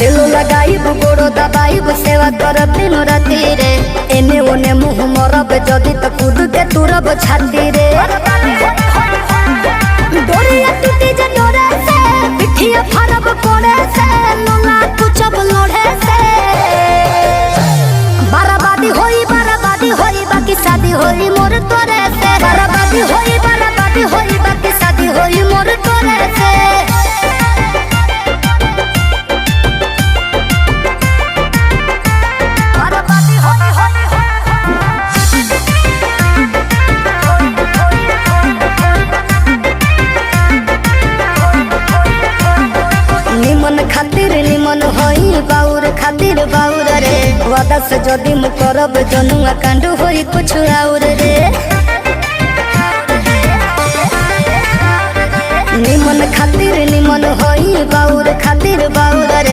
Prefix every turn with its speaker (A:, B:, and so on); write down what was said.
A: तेलो लगाइब गोड़ो दबाइब सेवा करब दिन राति रे एने ओने मुँह मरब जदि त कूद के तुरब छाती रे डोरिया टूटी जे डोरे से पिठिया फरब कोड़े से लोला कुचब लोढ़े से बराबादी होई बाकी शादी होई मोर तोरे से बराबादी होई बाकी शादी होई मोर तोरे से निमन खातिर निमन होई बाउर खातिर बाउर रे वादा से जदि मु करब जनुआ कांड होई कुछ और रे निमन खातिर निमन होई बाउर खातिर बाउर